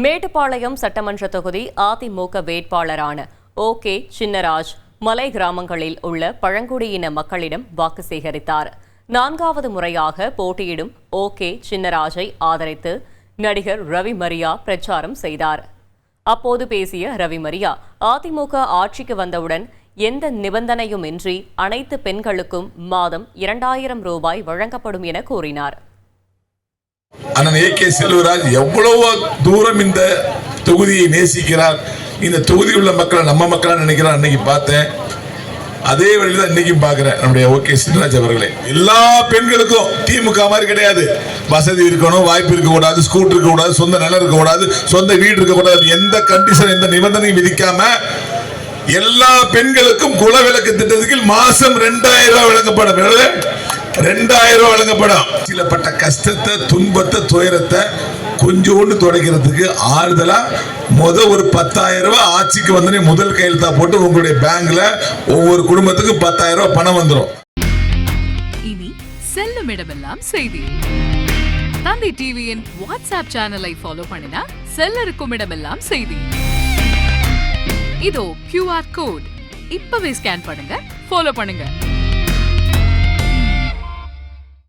மேட்டுப்பாளையம் சட்டமன்ற தொகுதி அதிமுக வேட்பாளரான ஓகே சின்னராஜ் மலை கிராமங்களில் உள்ள பழங்குடியின மக்களிடம் வாக்கு சேகரித்தார். 4வது முறையாக போட்டியிடும் ஓகே சின்னராஜை ஆதரித்து நடிகர் ரவி மரியா பிரச்சாரம் செய்தார். அப்போது பேசிய ரவி மரியா, அதிமுக ஆட்சிக்கு வந்தவுடன் எந்த நிபந்தனையுமின்றி அனைத்து பெண்களுக்கும் மாதம் 2000 ரூபாய் வழங்கப்படும் என கூறினார். அண்ணன் ஏ.கே. செல்வராஜ் எவ்வளவு தூரம் இந்த தொகுதியை நேசிக்கிறார், இந்த தொகுதியில் உள்ள மக்களை நம்ம மக்களா நினைக்கிறார். அன்னைக்கு பார்த்தேன், அதே வழியில் தான் இன்னைக்கும் பார்க்கிறேன். நம்முடைய ஓகே சின்னராஜ் அவர்களே, எல்லா பெண்களுக்கும் திமுக மாதிரி கிடையாது. வசதி இருக்கணும், வாய்ப்பு இருக்கக்கூடாது, ஸ்கூட்டர் இருக்கக்கூடாது, சொந்த நிலம் இருக்கக்கூடாது, சொந்த வீடு இருக்கக்கூடாது, எந்த கண்டிஷன் எந்த நிபந்தனையும் விதிக்காம எல்லா பெண்களுக்கும் குலவிளக்கு திட்டத்துக்கு மாசம் 2000 ரூபாய் வழங்கப்படும். 2000 ரூபாய் வழங்கப்படும். சிலப்பட்ட கஷ்டத்தை, துன்பத்தை, துயரத்தை கொஞ்சோண்டு துடைக்கிறதுக்கு ஆறுதலா ஒரு 10,000 ரூபாய் ஆட்சிக்கு வந்தனே முதல் கையெழுத்தா போட்டு உங்களுடைய பேங்க்ல ஒவ்வொரு குடும்பத்துக்கு 10,000 ரூபாய் பணம் வந்துடும். இனி செல்லும் இடமெல்லாம் செய்தி. தந்தி டிவியின் வாட்ஸ்அப் சேனலை ஃபாலோ பண்ணினா செல்லருக்கும் இடமெல்லாம் செய்தி. இதோ QR கோட் இப்பவே ஸ்கேன் பண்ணுங்க, ஃபாலோ பண்ணுங்க.